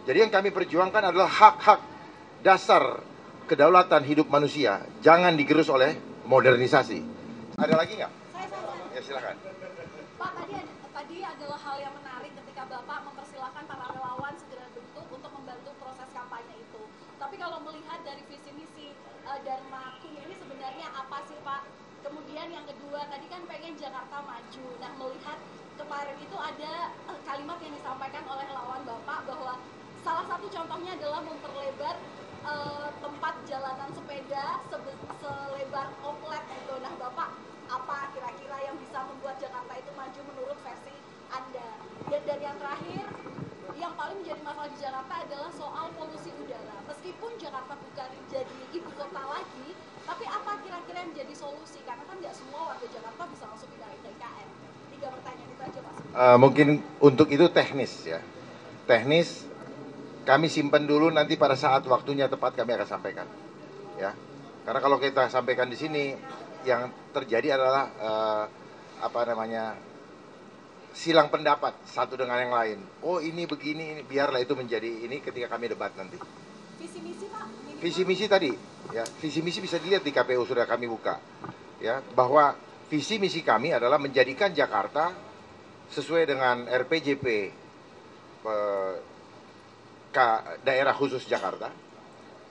Jadi yang kami perjuangkan adalah hak-hak dasar kedaulatan hidup manusia. Jangan digerus oleh modernisasi. Ada lagi nggak? Saya. Ya silakan. Pak, tadi adalah hal yang menarik ketika Bapak mempersilahkan para relawan segera bentuk untuk membantu proses kampanye itu. Tapi kalau melihat dari visi misi Dharma Kun ini sebenarnya apa sih Pak? Kemudian yang kedua, tadi kan pengen Jakarta maju. Nah, melihat kemarin itu ada kalimat yang disampaikan oleh lawan Bapak bahwa salah satu contohnya adalah memperlebar tempat jalanan sepeda selebar komplek gitu. Nah, Bapak apa kira-kira yang bisa membuat Jakarta itu maju menurut versi Anda? Dan yang terakhir, yang paling menjadi masalah di Jakarta adalah soal polusi udara. Meskipun Jakarta bukan jadi ibu kota lagi, tapi apa kira-kira yang menjadi solusi? Karena kan nggak semua warga Jakarta bisa langsung pindah ke IKN. 3 pertanyaan itu aja, Pak. Mungkin untuk itu teknis ya. Teknis kami simpan dulu, nanti pada saat waktunya tepat kami akan sampaikan. Ya. Karena kalau kita sampaikan di sini, yang terjadi adalah silang pendapat satu dengan yang lain. Oh ini begini, ini biarlah itu menjadi ini ketika kami debat nanti. Visi misi Pak. Visi misi tadi, ya visi misi bisa dilihat di KPU sudah kami buka, ya bahwa visi misi kami adalah menjadikan Jakarta sesuai dengan RPJP daerah khusus Jakarta,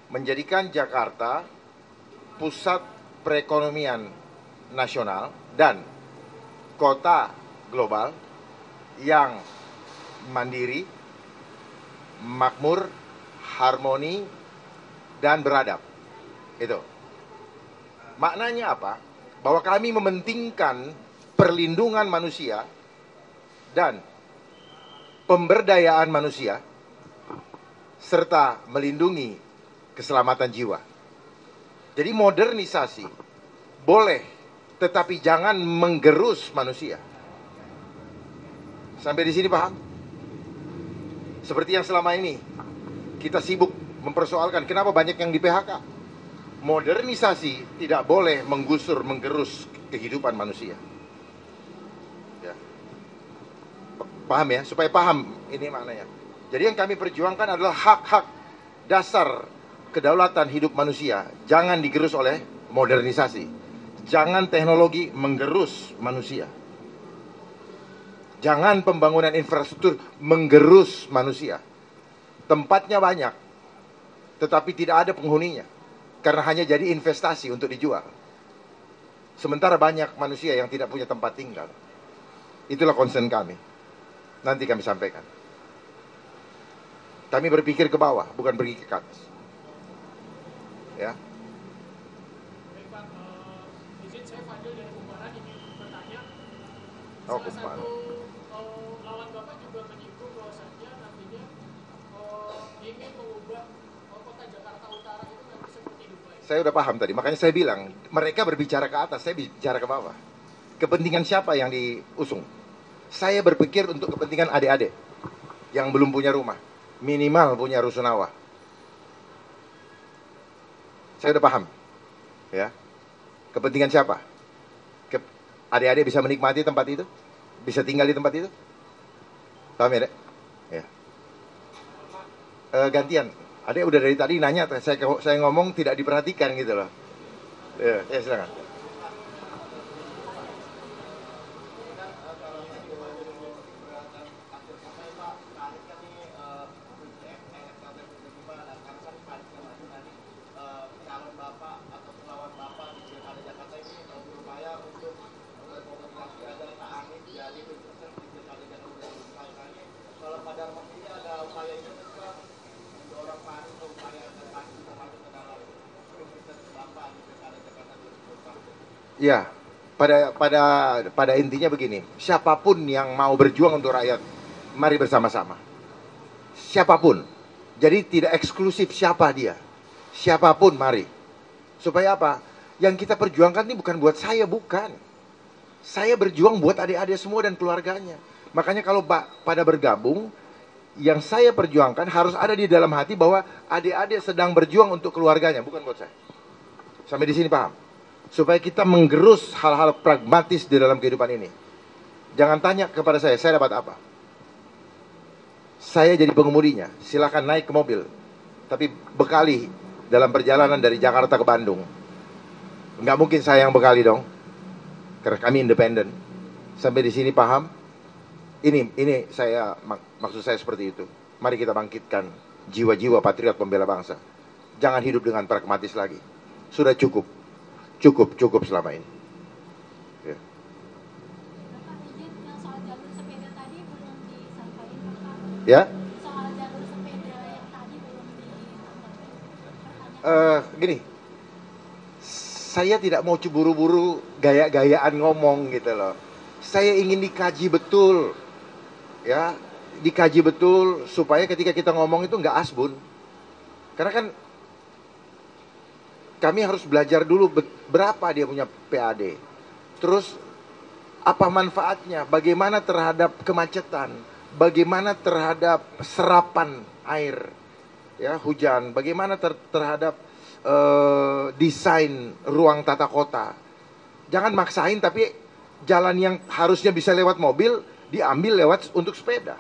menjadikan Jakarta pusat perekonomian nasional dan kota global yang mandiri, makmur, harmoni, dan beradab. Itu. Maknanya apa? Bahwa kami mementingkan perlindungan manusia dan pemberdayaan manusia serta melindungi keselamatan jiwa. Jadi modernisasi boleh, tetapi jangan menggerus manusia. Sampai di sini paham? Seperti yang selama ini kita sibuk mempersoalkan kenapa banyak yang di PHK. Modernisasi tidak boleh menggusur, menggerus kehidupan manusia. Ya. Paham ya? Supaya paham ini maknanya. Jadi yang kami perjuangkan adalah hak-hak dasar kedaulatan hidup manusia. Jangan digerus oleh modernisasi. Jangan teknologi menggerus manusia. Jangan pembangunan infrastruktur menggerus manusia. Tempatnya banyak, tetapi tidak ada penghuninya. Karena hanya jadi investasi untuk dijual. Sementara banyak manusia yang tidak punya tempat tinggal. Itulah concern kami. Nanti kami sampaikan. Kami berpikir ke bawah, bukan pergi ke atas. Ya. Izin saya Fadil dari Kumparan ingin bertanya. Oh, Salah Kumparan. satu lawan Bapak juga menyinggung bahwasannya nantinya ingin mengubah kota Jakarta Utara itu nanti seperti Dubai. Saya udah paham tadi, makanya saya bilang mereka berbicara ke atas, saya bicara ke bawah. Kepentingan siapa yang diusung? Saya berpikir untuk kepentingan adik-adik yang belum punya rumah, minimal punya rusunawa. Saya udah paham, ya. Kepentingan siapa? Adik-adik bisa menikmati tempat itu, bisa tinggal di tempat itu. Paham ya, Dek? Ya. Gantian. Adik udah dari tadi nanya, saya ngomong tidak diperhatikan gitu loh. Ya, silakan. Ya, pada intinya begini, siapapun yang mau berjuang untuk rakyat, mari bersama-sama. Siapapun. Jadi tidak eksklusif siapa dia. Siapapun mari. Supaya apa? Yang kita perjuangkan ini bukan buat saya, bukan. Saya berjuang buat adik-adik semua dan keluarganya. Makanya kalau pada bergabung, yang saya perjuangkan harus ada di dalam hati bahwa adik-adik sedang berjuang untuk keluarganya, bukan buat saya. Sampai di sini paham? Supaya kita menggerus hal-hal pragmatis di dalam kehidupan ini. Jangan tanya kepada saya dapat apa. Saya jadi pengemudinya, silakan naik ke mobil. Tapi bekali dalam perjalanan dari Jakarta ke Bandung. Nggak mungkin saya yang bekali dong, karena kami independen. Sampai di sini paham? Ini saya maksud saya seperti itu. Mari kita bangkitkan jiwa-jiwa patriot pembela bangsa. Jangan hidup dengan pragmatis lagi. Sudah cukup selama ini. Ya. Bapak izin yang soal jalur sepeda tadi belum disampaikan Bapak. Ya? Soal jalur sepeda yang tadi belum ditanggapi. Gini, saya tidak mau buru-buru gaya-gayaan ngomong gitu loh. Saya ingin dikaji betul, ya, dikaji betul supaya ketika kita ngomong itu nggak asbun. Karena kan kami harus belajar dulu berapa dia punya PAD, terus apa manfaatnya, bagaimana terhadap kemacetan, bagaimana terhadap serapan air, ya, hujan, bagaimana terhadap desain ruang tata kota. Jangan maksain tapi jalan yang harusnya bisa lewat mobil diambil lewat untuk sepeda.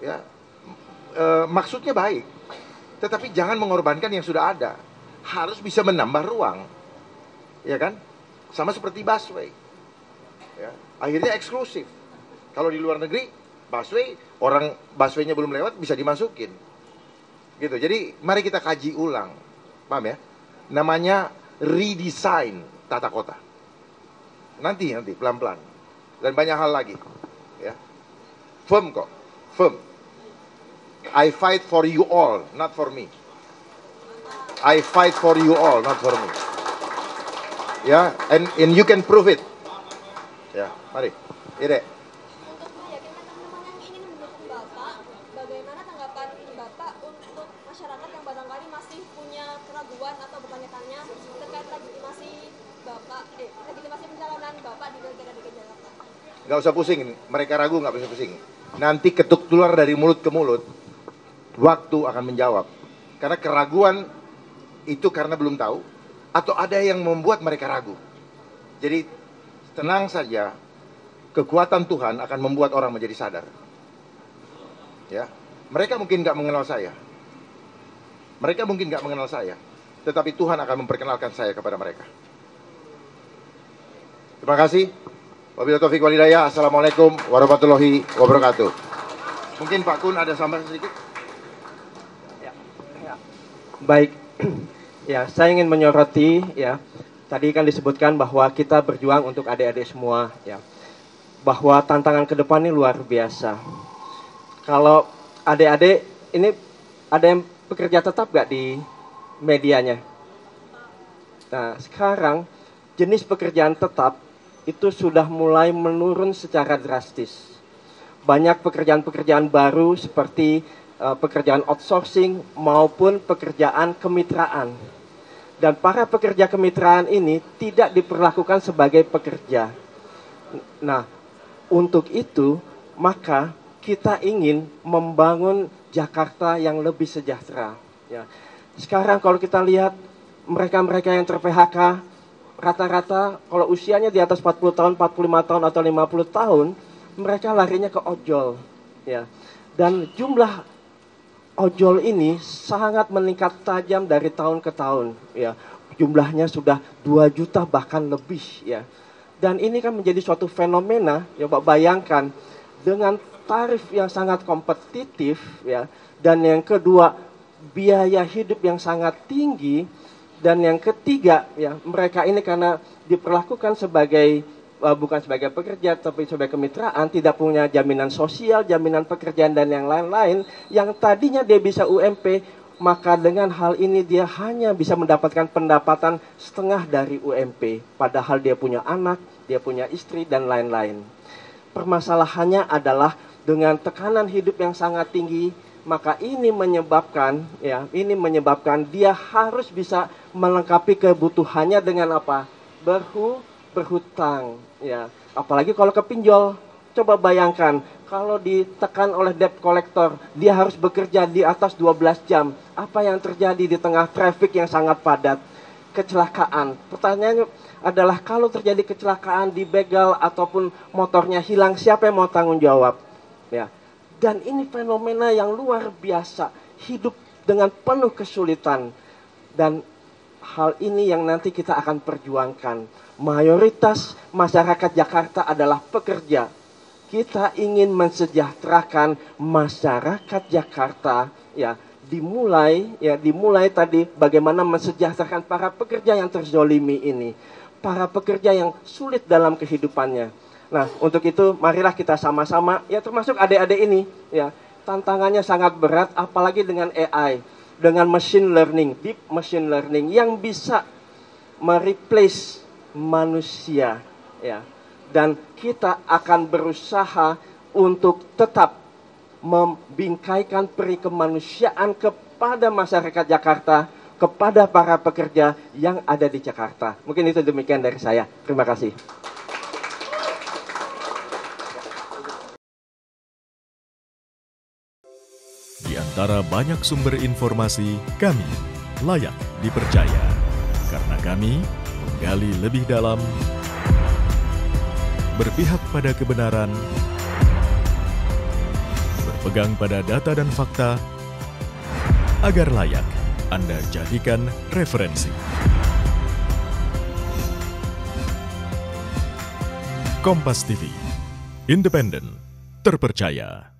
Ya, maksudnya baik, tetapi jangan mengorbankan yang sudah ada. Harus bisa menambah ruang, ya kan? Sama seperti busway. Ya, akhirnya eksklusif. Kalau di luar negeri, busway, orang busway-nya belum lewat bisa dimasukin. Gitu. Jadi mari kita kaji ulang. Paham ya? Namanya redesign tata kota. Nanti pelan-pelan. Dan banyak hal lagi. Ya. Firm kok. Firm. I fight for you all, not for me. I fight for you all, not for me. Ya, and you can prove it. Ya, mari. Ide. Untuk meyakinkan teman-teman yang ingin mendukung Bapak, bagaimana tanggapan Bapak untuk masyarakat yang barangkali masih punya keraguan atau bertanya-tanya terkait legitimasi Bapak, legitimasi pencalonan Bapak di Pilkada DKI Jakarta? Gak usah pusing, mereka ragu gak usah pusing. Nanti ketuk keluar dari mulut ke mulut, waktu akan menjawab. Karena keraguan itu karena belum tahu, atau ada yang membuat mereka ragu. Jadi tenang saja, kekuatan Tuhan akan membuat orang menjadi sadar. Ya, mereka mungkin nggak mengenal saya, tetapi Tuhan akan memperkenalkan saya kepada mereka. Terima kasih. Wabillahi taufiq wal hidayah. Assalamualaikum warahmatullahi wabarakatuh. Mungkin Pak Kun ada sambahan sedikit? Ya. Baik. Ya, saya ingin menyoroti, ya, tadi kan disebutkan bahwa kita berjuang untuk adik-adik semua, ya, bahwa tantangan ke depan ini luar biasa. Kalau adik-adik ini ada yang bekerja tetap gak di medianya? Nah, sekarang jenis pekerjaan tetap itu sudah mulai menurun secara drastis. Banyak pekerjaan-pekerjaan baru seperti pekerjaan outsourcing maupun pekerjaan kemitraan. Dan para pekerja kemitraan ini tidak diperlakukan sebagai pekerja. Nah, untuk itu maka kita ingin membangun Jakarta yang lebih sejahtera. Ya. Sekarang kalau kita lihat mereka-mereka yang ter-PHK, rata-rata kalau usianya di atas 40 tahun, 45 tahun atau 50 tahun, mereka larinya ke ojol. Ya. Dan jumlah ojol ini sangat meningkat tajam dari tahun ke tahun, ya. Jumlahnya sudah 2 juta bahkan lebih, ya. Dan ini kan menjadi suatu fenomena, ya Pak, bayangkan dengan tarif yang sangat kompetitif, ya. Dan yang kedua, biaya hidup yang sangat tinggi, dan yang ketiga, ya, mereka ini karena diperlakukan sebagai bukan sebagai pekerja tapi sebagai kemitraan, tidak punya jaminan sosial, jaminan pekerjaan dan yang lain-lain, yang tadinya dia bisa UMP, maka dengan hal ini dia hanya bisa mendapatkan pendapatan setengah dari UMP, padahal dia punya anak, dia punya istri dan lain-lain. Permasalahannya adalah dengan tekanan hidup yang sangat tinggi, maka ini menyebabkan dia harus bisa melengkapi kebutuhannya dengan apa? Berhutang, ya. Apalagi kalau ke pinjol. Coba bayangkan kalau ditekan oleh debt collector, dia harus bekerja di atas 12 jam. Apa yang terjadi di tengah traffic yang sangat padat? Kecelakaan. Pertanyaannya adalah kalau terjadi kecelakaan, dibegal ataupun motornya hilang, siapa yang mau tanggung jawab? Ya. Dan ini fenomena yang luar biasa, hidup dengan penuh kesulitan. Dan hal ini yang nanti kita akan perjuangkan. Mayoritas masyarakat Jakarta adalah pekerja. Kita ingin mensejahterakan masyarakat Jakarta, ya. Dimulai tadi bagaimana mensejahterakan para pekerja yang terzolimi ini, para pekerja yang sulit dalam kehidupannya. Nah, untuk itu marilah kita sama-sama, ya termasuk adik-adik ini, ya tantangannya sangat berat, apalagi dengan AI, dengan machine learning, deep machine learning yang bisa mereplace manusia, ya. Dan kita akan berusaha untuk tetap membingkaikan peri kemanusiaan kepada masyarakat Jakarta, kepada para pekerja yang ada di Jakarta. Mungkin itu demikian dari saya. Terima kasih. Di antara banyak sumber informasi, kami layak dipercaya. Karena kami menggali lebih dalam, berpihak pada kebenaran, berpegang pada data dan fakta, agar layak Anda jadikan referensi. Kompas TV, independen, terpercaya.